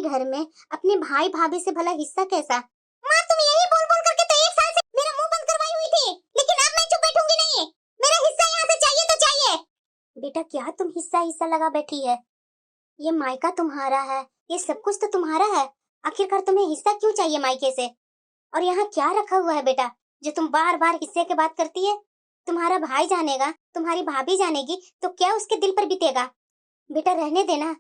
घर में अपने भाई भाभी से भला हिस्सा कैसा? माँ तुम यही बोल बोल करके तो 1 साल से मेरा मुंह बंद करवाई हुई थी, लेकिन अब मैं चुप बैठूंगी नहीं। मेरा हिस्सा यहाँ से चाहिए तो चाहिए। बेटा क्या तुम हिस्सा हिस्सा लगा बैठी है? ये मायका तुम्हारा है, ये सब कुछ तो तुम्हारा है। आखिरकार तुम्हें हिस्सा क्यों चाहिए मायके से? और यहाँ क्या रखा हुआ है बेटा जो तुम बार बार हिस्से की बात करती है? तुम्हारा भाई जानेगा, तुम्हारी भाभी जानेगी तो क्या उसके दिल पर बीतेगा? बेटा रहने देना,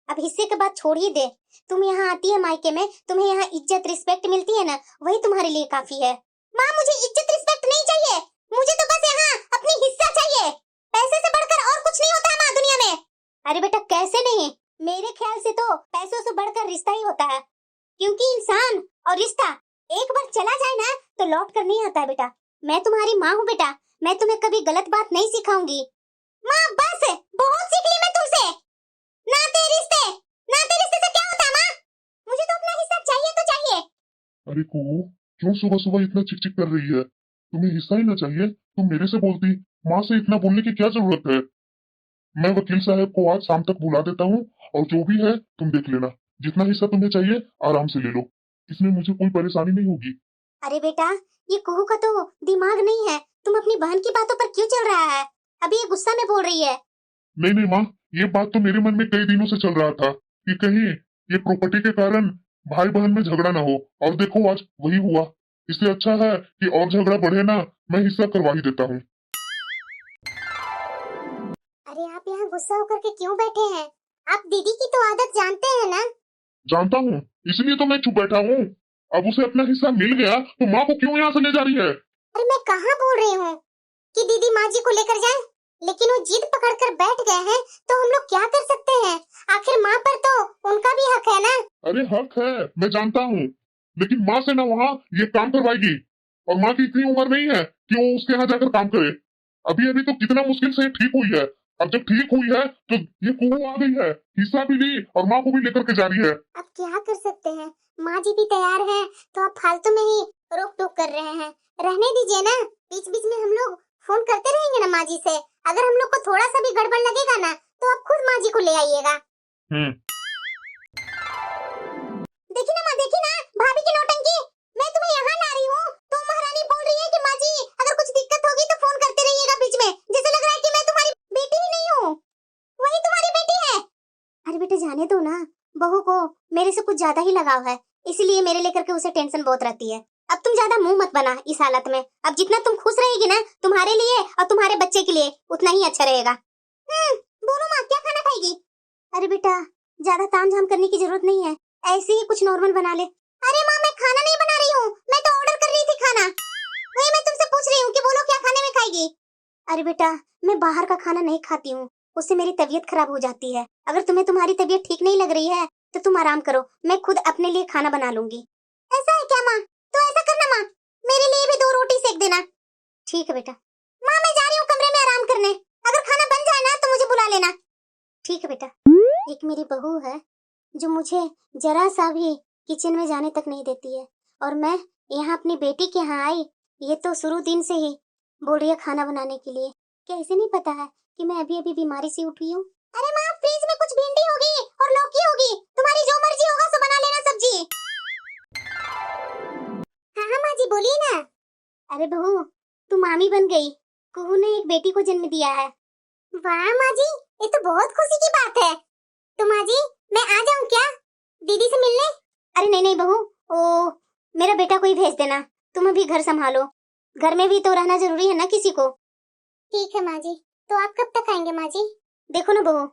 अब हिस्से के बाद छोड़ ही दे। तुम यहाँ आती है मायके में, तुम्हें यहाँ इज्जत रिस्पेक्ट मिलती है ना, वही तुम्हारे लिए काफी है। माँ मुझे इज्जत रिस्पेक्ट नहीं चाहिए, मुझे तो बस यहाँ अपनी हिस्सा चाहिए। पैसे से बढ़कर और कुछ नहीं होता है माँ दुनिया में। अरे बेटा कैसे नहीं, मेरे ख्याल से तो पैसों से बढ़कर रिश्ता ही होता है, क्योंकि इंसान और रिश्ता एक बार चला जाए ना तो लौट कर नहीं आता है बेटा। मैं तुम्हारी माँ हूँ बेटा, मैं तुम्हें कभी गलत बात नहीं सिखाऊंगी। माँ बस बहुत सीख ली मैं तुमसे। नाते रिश्ते से क्या होता है माँ? मुझे तो अपना हिस्सा चाहिए तो चाहिए। अरे कुहू, क्यों सुबह सुबह इतना चिक चिक कर रही है? तुम्हें हिस्सा ही ना चाहिए तुम मेरे से बोलती। माँ से इतना बोलने की क्या जरूरत है? मैं वकील साहब को आज शाम तक बुला देता हूँ, और जो भी है तुम देख लेना। जितना हिस्सा तुम्हें चाहिए आराम से ले लो, इसमें मुझे कोई परेशानी नहीं होगी। अरे बेटा ये कुहू का तो दिमाग नहीं है, तुम अपनी बहन की बातों पर क्यों चल रहा है? अभी ये गुस्सा में बोल रही है। नहीं नहीं माँ, ये बात तो मेरे मन में कई दिनों से चल रहा था कि कहीं ये प्रॉपर्टी के कारण भाई बहन में झगड़ा ना हो, और देखो आज वही हुआ। इससे अच्छा है कि और झगड़ा बढ़े ना, मैं हिस्सा करवा ही देता हूँ। अरे आप यहाँ गुस्सा होकर के क्यों बैठे हैं? आप दीदी की तो आदत जानते हैं ना? जानता हूँ, इसलिए तो मैं चुप बैठा हूँ। अब उसे अपना हिस्सा मिल गया तो माँ को क्यों यहाँ से ले जा रही है? अरे मैं कहाँ बोल रही हूँ कि दीदी माँ जी को लेकर जाए, लेकिन वो जिद पकड़कर बैठ गए हैं तो हम लोग क्या कर सकते हैं? आखिर माँ पर तो उनका भी हक है ना। अरे हक है, मैं जानता हूँ, लेकिन माँ से ना वहाँ ये काम करवाएगी। और माँ की इतनी उम्र नहीं है कि वो उसके यहाँ जाकर काम करे। अभी अभी तो कितना मुश्किल से ये ठीक हुई है, अब जब ठीक हुई है तो ये कुहू आ गई है, हिस्सा भी ली और माँ को भी लेकर के जा रही है। अब क्या कर सकते हैं, माँ जी भी तैयार हैं तो आप फालतू में ही रोक टोक कर रहे हैं। रहने दीजिए ना, बीच बीच में हम लोग फोन करते रहेंगे ना माँ जी से। अगर हम लोग को थोड़ा सा भी गड़बड़ लगेगा ना तो आप खुद माँ जी को ले आइएगा। देखी ना माँ, देखी ना भाभी की नौटंकी। मैं तुम्हें यहाँ ला रही हूँ तो महारानी बोल रही है कि माँ जी अगर कुछ दिक्कत होगी तो फोन करते रहिएगा बीच में, जैसे लग रहा है कि मैं तुम्हारी बेटी ही नहीं हूँ। वही तुम्हारी बेटी है। अरे बेटे जाने दो ना, बहू को मेरे से कुछ ज्यादा ही लगाव है, इसलिए मेरे लेकर के उसे टेंशन बहुत रहती है। अब तुम ज्यादा मुंह मत बना इस हालत में। अब जितना तुम खुश रहेगी ना तुम्हारे लिए और तुम्हारे बच्चे के लिए उतना ही अच्छा रहेगा। बोलो माँ क्या खाना खाएगी? अरे बेटा ज्यादा तामझाम करने की जरूरत नहीं है, ऐसे ही कुछ नॉर्मल बना ले। अरे माँ मैं खाना नहीं बना रही हूँ, मैं तो ऑर्डर कर रही थी खाना। वही मैं तुमसे पूछ रही हूँ कि बोलो क्या खाने में खाएगी? अरे बेटा मैं बाहर का खाना नहीं खाती हूँ, उससे मेरी तबीयत खराब हो जाती है। अगर तुम्हें तुम्हारी तबीयत ठीक नहीं लग रही है तो तुम आराम करो, मैं खुद अपने लिए खाना बना लूंगी। ऐसा है क्या माँ? तो ऐसा करना माँ, मेरे लिए भी 2 रोटी सेक देना। ठीक है बेटा। माँ मैं जा रही हूँ कमरे में आराम करने, अगर खाना बन जाए ना तो मुझे बुला लेना। ठीक है बेटा। एक मेरी बहू है जो मुझे जरा सा भी किचन में जाने तक नहीं देती है, और मैं यहाँ अपनी बेटी के यहाँ आई, ये तो शुरू दिन से ही बोल रही है खाना बनाने के लिए। कैसे नहीं पता है कि मैं अभी अभी बीमारी से उठी हूँ? अरे माँ फ्रिज में कुछ भिंडी होगी और लौकी होगी, तुम्हारी जो मर्जी होगा सो बना लेना सब्जी। हाँ हाँ माँ जी बोलिए ना। अरे बहू तू मामी बन गई, कुहू ने एक बेटी को जन्म दिया है। वाह माँ जी, ये तो बहुत खुशी की बात है। तो माँ जी मैं आ जाऊँ क्या दीदी से मिलने? अरे नहीं नहीं बहू, ओ मेरा बेटा को ही भेज देना, तुम अभी घर संभालो, घर में भी तो रहना जरूरी है ना किसी को। ठीक है माँ जी, तो आप कब तक आएंगे माँ जी? देखो ना बहू,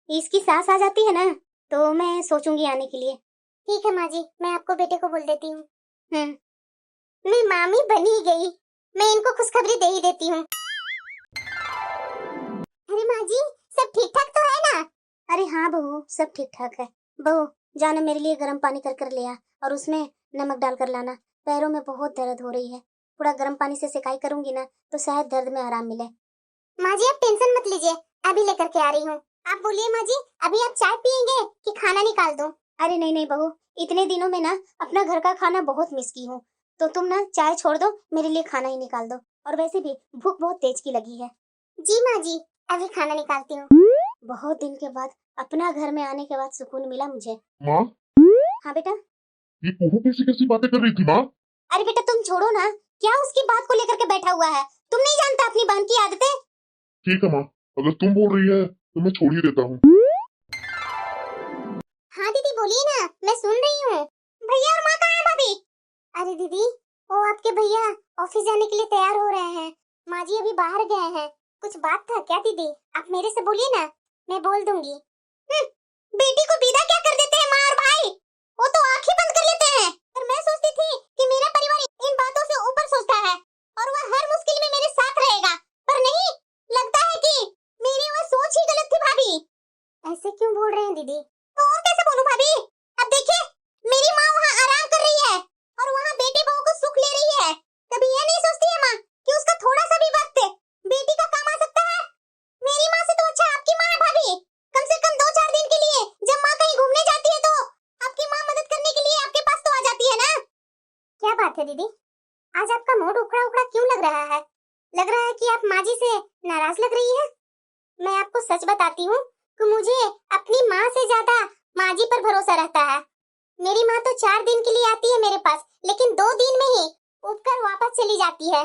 इसकी सास आ जाती है ना तो मैं सोचूंगी आने के लिए। ठीक है माँ जी, मैं आपको बेटे को बोल देती हूँ। मैं मामी बन ही गई, मैं इनको खुशखबरी दे ही देती हूँ। अरे माँ जी सब ठीक ठाक तो है ना? अरे हाँ बहू सब ठीक ठाक है। बहू जाना मेरे लिए गर्म पानी कर कर ले आ, और उसमें नमक डालकर लाना। पैरों में बहुत दर्द हो रही है, थोड़ा गर्म पानी से सिकाई करूंगी ना तो शायद दर्द में आराम मिले। माँ जी आप टेंशन मत लीजिए, अभी लेकर के आ रही हूँ। आप बोलिए माँ जी, अभी आप चाय पियेंगे कि खाना निकाल दूं? अरे नहीं नहीं बहू, इतने दिनों में ना अपना घर का खाना बहुत मिस की हूँ, तो तुम ना चाय छोड़ दो, मेरे लिए खाना ही निकाल दो। और वैसे भी भूख बहुत तेज की लगी है। जी माँ जी अभी खाना निकालती हूँ। बहुत दिन के बाद अपना घर में आने के बाद सुकून मिला मुझे। माँ हाँ बेटा। ये कुहू कैसी कैसी बातें कर रही थी माँ? अरे बेटा तुम छोड़ो ना, क्या उसकी बात को लेकर के बैठा हुआ है? तुम नहीं जानता अपनी बहन की आदतें? ठीक है माँ, अगर तुम बोल रही है तो मैं छोड़ ही देता हूँ। हाँ दीदी बोलिए ना, मैं सुन रही हूँ। भैया और माँ कहाँ है भाभी? अरे दीदी वो आपके भैया ऑफिस जाने के लिए तैयार हो रहे हैं, माँ जी अभी बाहर गए हैं। कुछ बात था क्या दीदी? आप मेरे से बोलिए ना, मैं बोल दूंगी। बेटी को विदा क्या कर देते हैं माँ और भाई, वो तो आंखें बंद कर लेते हैं। पर मैं सोचती थी कि मेरा परिवार इन बातों से ऊपर सोचता है और वह हर मुश्किल में मेरे साथ रहेगा, पर नहीं, लगता है कि मेरी वह सोच ही गलत थी भाभी। ऐसे क्यों बोल रहे हैं दीदी? तो और कैसे बोलूं भाभी? अब देखिए, मेरी माँ वहाँ आराम कर रही है और वहाँ बेटी बहू को सुख ले रही है। कभी ये नहीं सोचती है माँ कि उसका थोड़ा सा भी वक्त बेटी का काम आ सकता है? मेरी माँ से तो अच्छा आपकी माँ है भाभी। कम से कम 2-4 दिन के लिए जब माँ कहीं घूमने जाती है तो आपकी माँ मदद करने के लिए आपके पास तो आ जाती है ना। क्या बात है दीदी, आज आपका मूड उखड़ा उखड़ा क्यों लग रहा है? लग रहा है कि आप माँ जी से नाराज लग रही है। मैं आपको सच बताती हूँ कि मुझे अपनी माँ से ज्यादा माँ जी पर भरोसा रहता है। मेरी माँ तो 4 दिन के लिए आती है मेरे पास, लेकिन 2 दिन में ही उबकर वापस चली जाती है।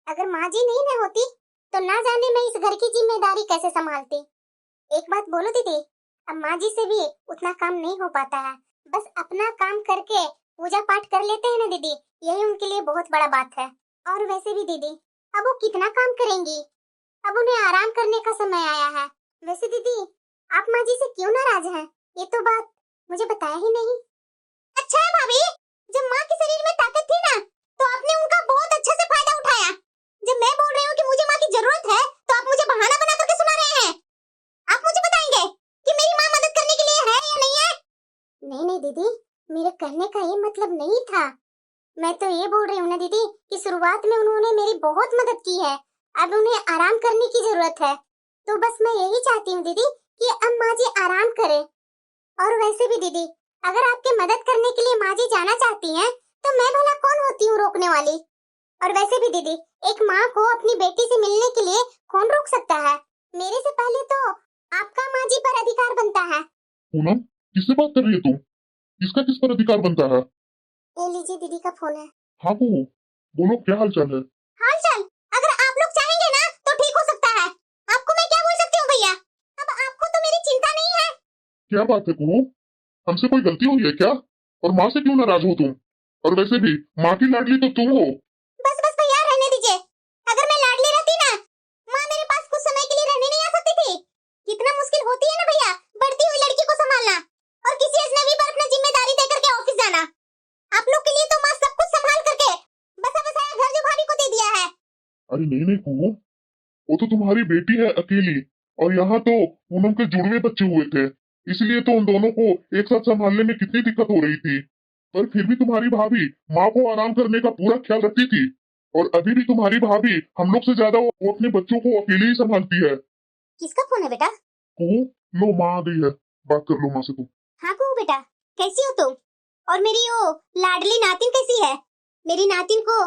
अगर माँ जी नहीं ना होती तो ना जाने मैं इस घर की जिम्मेदारी कैसे संभालती। एक बात बोलो दीदी, अब माँ जी से भी उतना काम नहीं हो पाता है। बस अपना काम करके पूजा पाठ कर लेते हैं ना दीदी, यही उनके लिए बहुत बड़ा बात है। और वैसे भी दीदी, अब वो कितना काम करेंगी, अब उन्हें आराम करने का समय आया है। वैसे दीदी, आप माँ जी से क्यों नाराज हैं? ये तो बात मुझे बताया ही नहीं। अच्छा है भाभी, जब माँ के शरीर में ताकत थी ना, तो आपने उनका बहुत अच्छे से फायदा उठाया। जब मैं बोल रही हूँ कि मुझे माँ की जरूरत है, तो आप मुझे बहाना बना करके सुना रहे हैं। आप मुझे बताएंगे कि मेरी माँ मदद करने के लिए है या नहीं है? नहीं नहीं दीदी, मेरे कहने का ये मतलब नहीं था। मैं तो ये बोल रही हूँ ना दीदी कि शुरुआत में उन्होंने मेरी बहुत मदद की है, अब उन्हें आराम करने की जरूरत है। तो बस मैं यही चाहती हूँ दीदी कि अब माँ जी आराम करे। और वैसे भी दीदी, अगर आपके मदद करने के लिए माँ जी जाना चाहती हैं, तो मैं भला कौन होती हूँ रोकने वाली? और वैसे भी दीदी, एक माँ को अपनी बेटी से मिलने के लिए कौन रोक सकता है? मेरे से पहले तो आपका माँ जी पर अधिकार बनता है। पूनम, किससे बात कर रही है तुम? इसका किस पर अधिकार बनता है? ये लीजिए दीदी का फोन है। हाँ कुहू, बोलो क्या हाल चाल है? हाल चाल अगर आप लोग चाहेंगे ना तो ठीक हो सकता है। आपको मैं क्या बोल सकती हूँ भैया? अब आपको तो मेरी चिंता नहीं है। क्या बात है कुहू, हमसे कोई गलती हुई है क्या? और माँ से क्यों नाराज हो तुम? और वैसे भी माँ की लाडली तो तुम हो। बस बस भैया रहने दीजिए। अगर मैं लाडली रहती ना, माँ मेरे पास कुछ समय के लिए रहने नहीं आ सकती थी। कितना मुश्किल होती है ना भैया बढ़ती हुई लड़की को संभालना और किसी अजनबी पर अपना जिम्मेदारी देकर के ऑफिस जाना। आप लोग के लिए तो माँ सब कुछ संभाल करके बसा बसाया घर जो भाभी को दे दिया है। अरे नहीं नहीं कुहू, वो तो तुम्हारी बेटी है अकेली, और यहाँ तो पूनम के जुड़वे बच्चे हुए थे, इसलिए तो उन दोनों को एक साथ संभालने में कितनी दिक्कत हो रही थी। पर फिर भी तुम्हारी भाभी माँ को आराम करने का पूरा ख्याल रखती थी। और अभी भी तुम्हारी भाभी हम लोग से ज्यादा वो अपने बच्चों को अकेले ही संभालती है। किसका फोन है बेटा? कुहू, लो माँ आ गई है, बात कर लो माँ से तुम। हाँ कहूँ बेटा, कैसी हो तुम? और मेरी वो लाडली नातिन कैसी है? मेरी नातिन को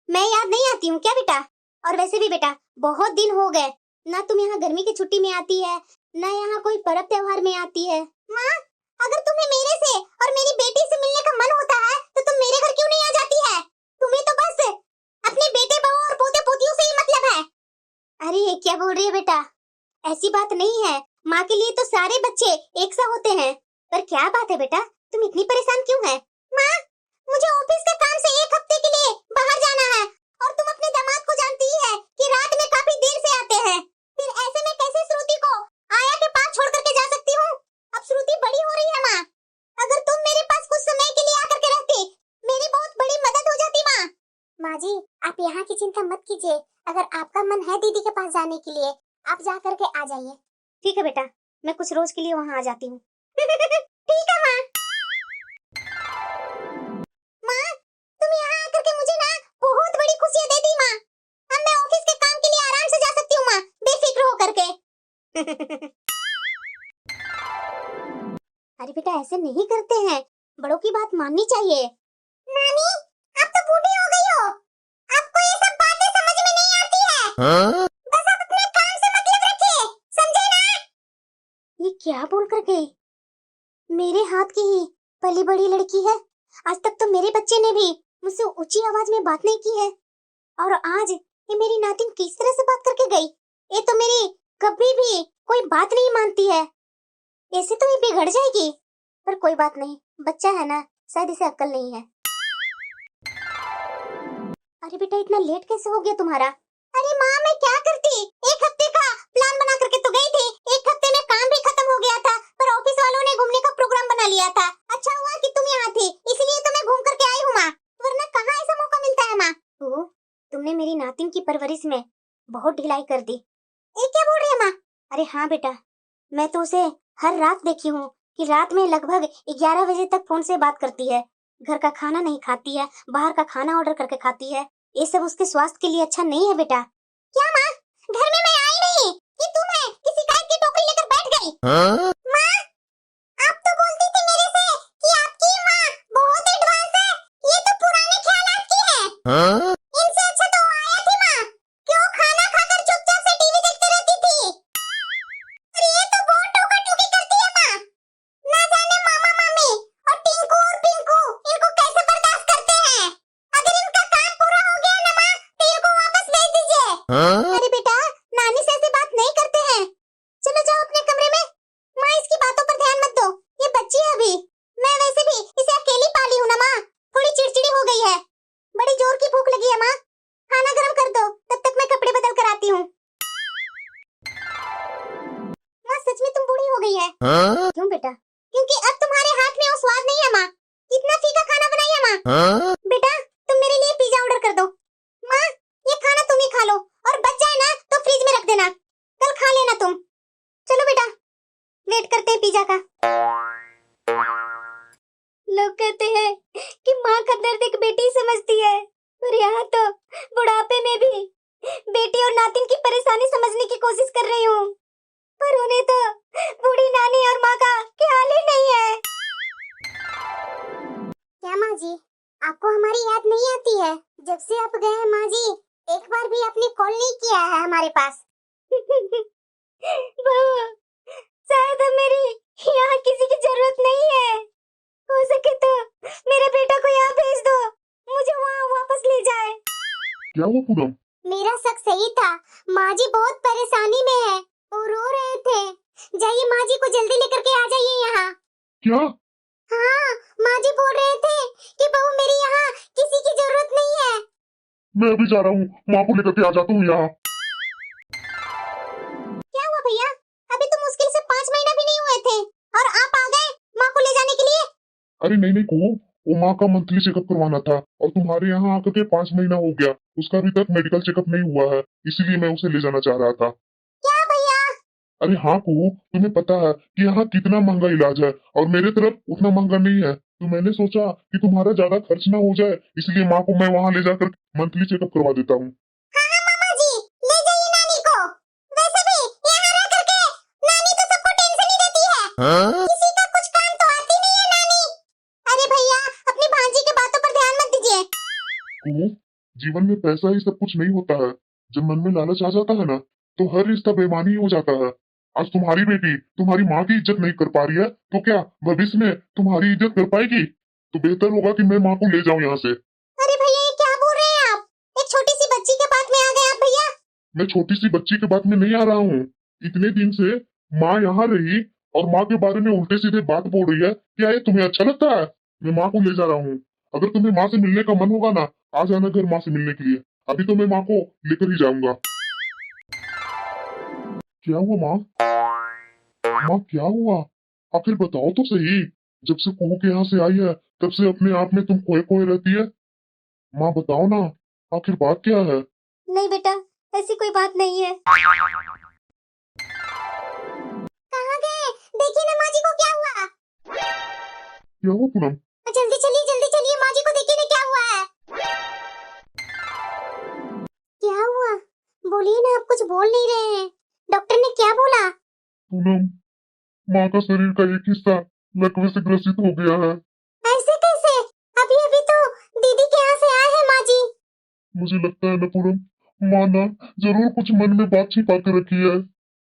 मैं याद नहीं आती हूँ क्या बेटा? और वैसे भी बेटा, बहुत दिन हो गए ना तुम यहाँ गर्मी की छुट्टी में आती है, ना यहाँ कोई पर्व त्योहार में आती है। माँ, अगर तुम्हें मेरे से और मेरी बेटी से मिलने का मन होता है तो तुम मेरे घर क्यों नहीं आ जाती है? तुम्हें तो बस अपने बेटे बहू और पोते पोतियों से ही मतलब है। अरे क्या बोल रही है बेटा? ऐसी बात नहीं है, माँ के लिए तो सारे बच्चे एक सा होते हैं। पर क्या बात है बेटा, तुम इतनी परेशान क्यों है? माँ, मुझे ऑफिस के काम से 1 हफ्ते के लिए बाहर जाना है और तुम अपने दामाद को जानती ही है कि रात में काफी देर से आते हैं। फिर ऐसे में कैसे श्रुति को आया के पास छोड़ करके जा सकती हूँ? अब श्रुति बड़ी हो रही है माँ, अगर तुम मेरे पास कुछ समय के लिए आकर के रहती, मेरी बहुत बड़ी मदद हो जाती माँ। माँ जी, आप यहाँ की चिंता मत कीजिए, अगर आपका मन है दीदी के पास जाने के लिए, आप जा करके आ जाइए। ठीक है बेटा, मैं कुछ रोज के लिए वहाँ आ जाती हूँ। ठीक है माँ। माँ, तुम यहाँ आकर के मुझे ना बहुत बड़ी खुशियाँ दे दी माँ। अब मैं ऑफिस के काम के लिए आराम से जा सकती हूँ माँ, बेफिक्र हो करके। अरे बेटा ऐसे नहीं करते हैं, बड़ों की बात माननी चाहिए। नानी, आप तो बूढ़ी हो गई हो, आपको ये सब बातें समझ में नहीं आती है। हाँ? बस आप अपने काम से मतलब रखिए, समझे ना? ये क्या बोल कर गई? मेरे हाथ की ही पली बड़ी लड़की है। आज तक तो मेरे बच्चे ने भी मुझसे ऊंची आवाज में बात नहीं की है, और आज ये मेरी नातिन किस तरह से बात करके गई। ये तो मेरी कभी भी कोई बात नहीं मानती है, ऐसे तो ये बिगड़ जाएगी। पर कोई बात नहीं, बच्चा है ना, शायद इसे अक्ल नहीं है। अरे बेटा, इतना लेट कैसे हो गया तुम्हारा? अरे माँ, मैं क्या करती, एक हफ्ते का प्लान बना करके तो गई थी। एक हफ्ते में काम भी खत्म हो गया था, पर ऑफिस वालों ने घूमने का प्रोग्राम बना लिया था। अच्छा हुआ कि तुम यहाँ थी, इसलिए तो मैं घूम करके आई हूँ माँ, वरना कहाँ ऐसा मौका मिलता है माँ। तुमने मेरी नातिन की परवरिश में बहुत ढिलाई कर दी। ये क्या बोल रही है माँ? अरे हाँ बेटा, मैं तो उसे हर रात देखी हूँ कि रात में लगभग 11 बजे तक फोन से बात करती है। घर का खाना नहीं खाती है, बाहर का खाना ऑर्डर करके खाती है। ये सब उसके स्वास्थ्य के लिए अच्छा नहीं है बेटा। क्या माँ, घर में मैं आई नहीं कि तुम है कि शिकायत की टोकरी लेकर बैठ गई? माँ, आप तो बोलती थी मेरे से कि आपकी माँ बहुत एडवांस है, ये तो पुराने ख्यालात की है। इनसे अच्छा तो वो आया थी माँ, क्यों खाना खाकर चुपचाप से टीवी देखते रहती थी। अरे ये तो बहुत टोका टोकी करती है माँ। ना जाने मामा मामी और टिंकू और पिंकू इनको कैसे बर्दाश्त करते हैं। अगर इनका काम पूरा हो गया ना माँ, तो इनको वापस भेज दीजिए। अरे बेटा, नानी से ऐसी बात नहीं करते हैं। चलो जाओ अपने कमरे में। माँ, इसकी बातों पर ध्यान मत दो, ये बच्ची है अभी। मैं वैसे भी इसे अकेली पाली हूँ ना माँ, थोड़ी चिड़चिड़ी हो गई है। बड़ी जोर की भूख लगी है माँ, खाना गर्म कर दो, तब तक मैं कपड़े बदल कर आती हूँ। माँ, सच में तुम बूढ़ी हो गई है। क्यों बेटा? क्योंकि अब तुम्हारे हाथ में वो स्वाद नहीं है माँ। कितना फीका खाना बनाई है माँ। बेटा, तुम मेरे लिए पिज्जा ऑर्डर कर दो। माँ, ये खाना तुम ही खा लो, और बच जाए ना तो फ्रिज में रख देना, कल खा लेना तुम। चलो बेटा, वेट करते हैं पिज्जा का। लोग कहते हैं कि माँ का दर्द एक बेटी समझती है, और यहाँ तो बुढ़ापे में भी बेटी और नातिन की परेशानी समझने की कोशिश कर रही हूँ, पर उन्हें तो बूढ़ी नानी और माँ का ख्याल ही नहीं है। क्या माँ जी, आपको हमारी याद नहीं आती है? जब से आप गए हैं माँ जी, एक बार भी आपने कॉल नहीं किया है हमारे पास। बहू, शायद अब मेरी यहाँ किसी की जरूरत नहीं है। हो सके तो मेरे बेटा को यहाँ भेज दो, मुझे वहाँ वापस ले जाए। क्या हुआ पूनम? मेरा शक सही था, माँ जी बहुत परेशानी में है, वो रो रहे थे। जाइए माँ जी को जल्दी लेकर के आ जाइए यहाँ। क्या? हाँ, माँ जी बोल रहे थे कि बहू मेरी यहाँ किसी की जरूरत नहीं है। मैं अभी जा रहा हूँ, माँ को लेकर के आ जाता हूँ यहाँ। क्या हुआ भैया? अभी तो मुश्किल से 5 महीना भी नहीं हुए थे और आप आ गए माँ को ले जाने के लिए। अरे नहीं नहीं को, वो माँ का मंथली चेकअप करवाना था, और तुम्हारे यहाँ आकर के 5 महीना हो गया, उसका अभी तक मेडिकल चेकअप नहीं हुआ है, इसीलिए मैं उसे ले जाना चाह रहा था। क्या भैया? अरे हाँ को, तुम्हें पता है कि यहाँ कितना महंगा इलाज है, और मेरे तरफ उतना महंगा नहीं है, तो मैंने सोचा कि तुम्हारा ज्यादा खर्च ना हो जाए, इसलिए माँ को मैं वहाँ ले जाकर मंथली चेकअप करवा देता हूँ। हाँ हाँ मामा जी, ले जाइए नानी को। वैसे भी यहाँ रह करके नानी तो सबको टेंशन ही देती है। किसी का कुछ काम तो आती नहीं है नानी। अरे भैया, अपनी भांजी की बातों पर ध्यान मत दीजिए। को, जीवन में पैसा ही सब कुछ नहीं होता है, जब मन में लालच आ जाता है ना, तो हर रिश्ता बेईमानी हो जाता है। आज तुम्हारी बेटी तुम्हारी माँ की इज्जत नहीं कर पा रही है, तो क्या भविष्य में तुम्हारी इज्जत कर पाएगी? तो बेहतर होगा कि मैं माँ को ले जाऊँ यहाँ से। अरे भैया, ये क्या बोल रहे हैं आप? एक छोटी सी बच्ची के बात में आ गए आप भैया। मैं छोटी सी बच्ची के बात में नहीं आ रहा हूँ। इतने दिन से माँ यहाँ रही और माँ के बारे में उल्टे सीधे बात बोल रही है, क्या ये तुम्हें अच्छा लगता है? मैं माँ को ले जा रहा हूँ, अगर तुम्हें माँ से मिलने का मन होगा ना, आ जाना घर माँ से मिलने के लिए। अभी तो मैं माँ को लेकर ही जाऊंगा। क्या हुआ माँ? माँ क्या हुआ? आखिर बताओ तो सही। जब से कुहू के यहाँ से आई है, तब से अपने आप में तुम खोए खोए रहती है। माँ बताओ ना, आखिर बात क्या है? नहीं बेटा, ऐसी कोई बात नहीं है। कहाँ गए? देखिए ना माँ जी को क्या हुआ। क्या हुआ पूनम? जल्दी चलिए माँ जी को देखिए ना क्या हुआ है। क्या हुआ? बोलिए ना, आप कुछ बोल नहीं रहे हैं। डॉक्टर ने क्या बोला? पूनम, माँ का शरीर का एक हिस्सा लकवे से ग्रसित हो गया है। ऐसे कैसे? अभी अभी तो दीदी के यहाँ से आए हैं माँ जी। मुझे लगता है ना पूनम, माँ ना जरूर कुछ मन में बात छिपा के रखी है।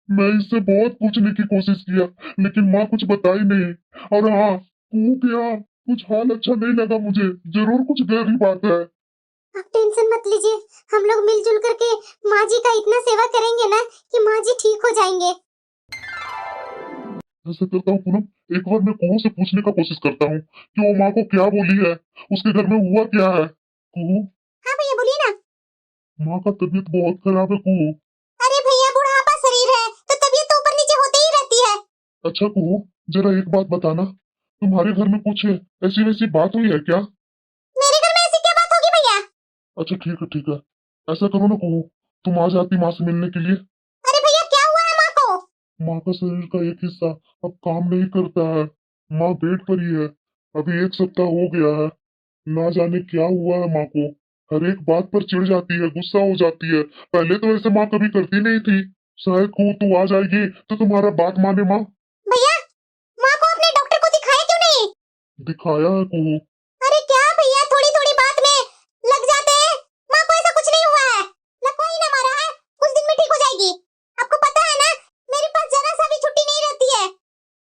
मैं इससे बहुत पूछने की कोशिश किया, लेकिन माँ कुछ बताई नहीं। और हाँ, वो क्या, कुछ हाल अच्छा नहीं लगा मुझे, जरूर कुछ गहरी बात है। आप टेंशन मत लीजिए, हम लोग मिलजुल करके माँ जी का इतना सेवा करेंगे ना कि माँ जी ठीक हो जाएंगे। ऐसा करता हूँ पूनम, एक बार मैं कुहू से पूछने का कोशिश करता हूँ कि वो माँ को क्या बोली है, उसके घर में हुआ क्या है। कुहू, हाँ भैया बोलिए ना। माँ का तबीयत बहुत खराब है कुहू। अरे भैया बुढ़ापा शरीर है तो तबीयत तो ऊपर नीचे होती ही रहती है। अच्छा कुहू, जरा एक बात बताना, तुम्हारे घर में कुछ ऐसी वैसी बात हुई है क्या? मेरे घर में ऐसी क्या बात होगी भैया? अच्छा ठीक है ठीक है, ऐसा करो ना कुहू, तुम आ जाती माँ से मिलने के लिए। अरे भैया क्या हुआ है माँ को? माँ का शरीर का एक हिस्सा अब काम नहीं करता है, माँ बेड पर ही है, अभी एक सप्ताह हो गया है। ना जाने क्या हुआ है माँ को, हर एक बात पर चिढ़ जाती है, गुस्सा हो जाती है। पहले तो ऐसे माँ कभी करती नहीं थी। शायद को तू आ जाएगी तो तुम्हारा बात माने माँ। भैया माँ को अपने डॉक्टर को दिखाया क्यों नहीं? दिखाया है को। अरे क्या भैया थोड़ी थोड़ी बात में लग जाते हैं। माँ को ऐसा कुछ नहीं हुआ है, ना कोई ना मारा है, कुछ दिन में ठीक हो जाएगी। आपको पता है ना मेरे पास जरा सा भी छुट्टी नहीं रहती है,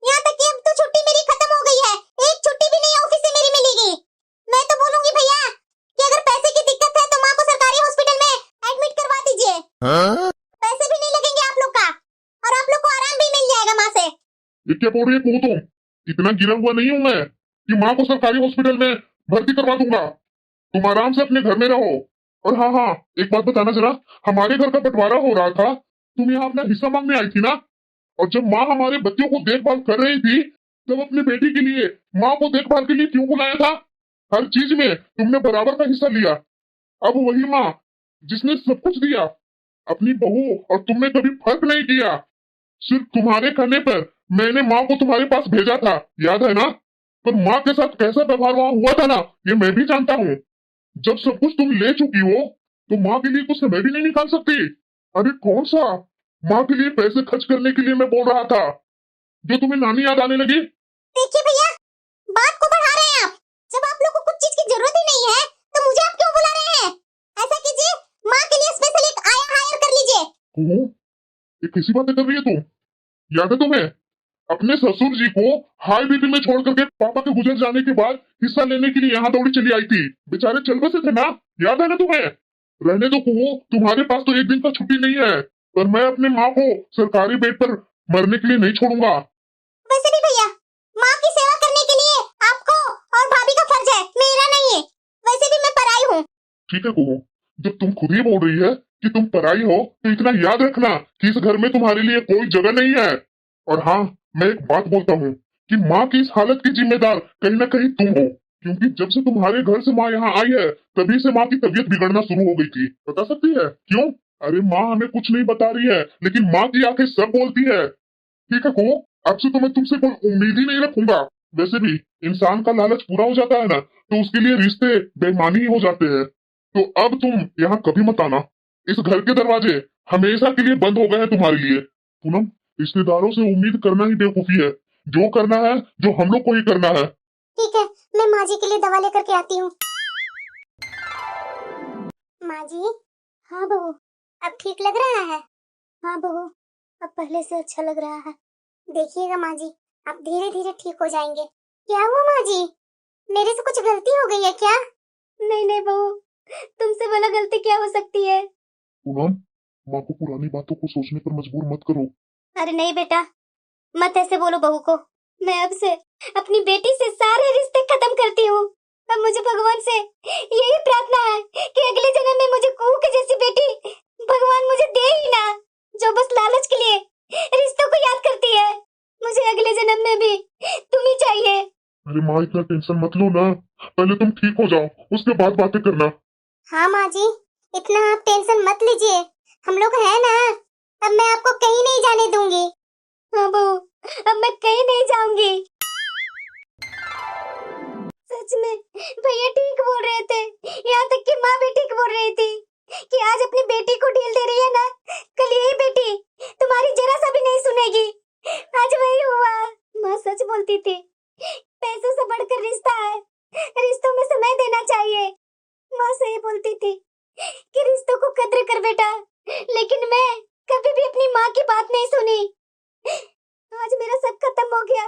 यहाँ तक कि अब तो छुट्टी मेरी खत्म हो गई है, एक छुट्टी भी नहीं ऑफिस से मेरी मिलेगी। मैं तो बोलूंगी भैया कि अगर पैसे की दिक्कत है तो माँ को सरकारी हॉस्पिटल में एडमिट करवा दीजिए। हाँ? पैसे भी नहीं लगेंगे आप लोग का और आप लोग को आराम भी मिल जाएगा माँ से। ये क्या बोल रही है को तुम? इतना गिरा हुआ नहीं हूं मैं कि माँ को सरकारी हॉस्पिटल में भर्ती करवा दूंगा। तुम आराम से अपने घर में रहो। और हाँ हाँ, एक बात बताना जरा, हमारे घर का बंटवारा हो रहा था, तुम यहाँ अपना हिस्सा मांगने आई थी ना? और जब माँ हमारे बच्चों को देखभाल कर रही थी, तब अपनी बेटी के लिए माँ को देखभाल के लिए क्यों बुलाया था? हर चीज में तुमने बराबर का हिस्सा लिया। अब वही माँ जिसने सब कुछ दिया, अपनी बहू और तुमने कभी फर्क नहीं किया। सिर्फ तुम्हारे कहने पर मैंने माँ को तुम्हारे पास भेजा था, याद है ना? पर माँ के साथ कैसा व्यवहार वहां हुआ था ना, ये मैं भी जानता हूँ। जब सब कुछ तुम ले चुकी हो तो माँ के लिए कुछ समय भी नहीं निकाल सकती? अरे कौन सा माँ के लिए पैसे खर्च करने के लिए मैं बोल रहा था, जो तुम्हें नानी याद आने लगी? देखिए भैया बात को बढ़ा रहे हैं आप, जब आप लोग को कुछ चीज की जरूरत ही नहीं है तो मुझे आप क्यों बुला रहे हैं? ऐसा कीजिए माँ के लिए स्पेशल एक आया हायर कर लीजिए। ओहो, ये कैसी बातें कर रही है तुम? याद है तुम्हें अपने ससुर जी को हाई बीपी में छोड़ करके पापा के गुजर जाने के बाद हिस्सा लेने के लिए यहाँ दौड़ी चली आई थी? बेचारे चल बसे थे ना, याद है ना तुम्हें? रहने दो कुहू, तुम्हारे पास तो एक दिन का छुट्टी नहीं है, पर मैं अपने माँ को सरकारी बेड पर मरने के लिए नहीं छोड़ूंगा। वैसे भी भैया माँ की सेवा करने के लिए आपको और भाभी का फर्ज है, मेरा नहीं है। वैसे भी मैं पराई हूँ। ठीक है कुहू, जब तुम खुद ही बोल रही है कि तुम पराई हो तो इतना याद रखना कि इस घर में तुम्हारे लिए कोई जगह नहीं है। और हाँ, मैं एक बात बोलता हूँ कि माँ की इस हालत की जिम्मेदार कहीं ना कहीं तुम हो, क्योंकि जब से तुम्हारे घर से माँ यहाँ आई है तभी से माँ की तबीयत बिगड़ना शुरू हो गई थी। बता सकती है क्यों? अरे माँ हमें कुछ नहीं बता रही है, लेकिन माँ की आंखें सब बोलती है। ठीक है को, अब से तो मैं तुमसे कोई उम्मीद ही नहीं रखूंगा। वैसे भी इंसान का लालच पूरा हो जाता है ना, तो उसके लिए रिश्ते बेईमानी ही हो जाते हैं। तो अब तुम यहाँ कभी मत आना, इस घर के दरवाजे हमेशा के लिए बंद हो गए हैं तुम्हारे लिए। पूनम, रिश्तेदारों से उम्मीद करना ही बेवकूफी है, जो करना है जो हम लोग को ही करना है। ठीक है मैं माँ जी के लिए दवा लेकर के आती हूँ। माँ जी। हाँ बहू अब ठीक लग रहा है? हाँ बहू अब पहले से अच्छा लग रहा है। देखिएगा माँ जी आप धीरे धीरे ठीक हो जाएंगे। क्या हुआ माँ जी, मेरे से कुछ गलती हो गई है क्या? नहीं नहीं बहू, तुमसे बड़ा गलती क्या हो सकती है? पूनम, माँ को पुरानी बातों को सोचने पर मजबूर मत करो। अरे नहीं बेटा, मत ऐसे बोलो बहू को। मैं अब से अपनी बेटी से सारे रिश्ते खत्म करती हूँ। अब मुझे भगवान से यही प्रार्थना है कि अगले जन्म में मुझे कुहू की जैसी बेटी भगवान मुझे दे ही ना, जो बस लालच के लिए रिश्तों को याद करती है। मुझे अगले जन्म में भी तुम ही चाहिए। अरे माँ इतना टेंशन मत लो ना, पहले तुम ठीक हो जाओ, उसके बाद बातें करना। हाँ माँ जी इतना आप टेंशन मत लीजिए, हम लोग हैं ना, अब मैं आपको कहीं नहीं जाने दूंगी। हाँ बहू अब मैं कहीं नहीं जाऊंगी। सच में भैया ठीक बोल रहे थे, यहाँ तक कि माँ भी ठीक बोल रही थी कि आज अपनी बेटी को ढील दे रही है ना, कल यही बेटी तुम्हारी जरा सा भी नहीं सुनेगी। आज वही हुआ। माँ सच बोलती थी, पैसों से बढ़कर रिश्ता है, रिश्तों में समय देना चाहिए। माँ सही बोलती थी कि रिश्तों को कद्र कर बेटा, लेकिन मैं कभी भी अपनी माँ की बात नहीं सुनी। आज मेरा सब खत्म हो गया,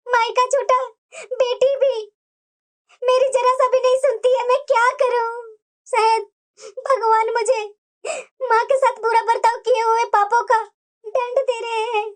माई का छूटा बेटी भी मेरी जरा सा भी नहीं सुनती है। मैं क्या करूं? शायद भगवान मुझे माँ के साथ बुरा बर्ताव किए हुए पापों का दंड दे रहे हैं।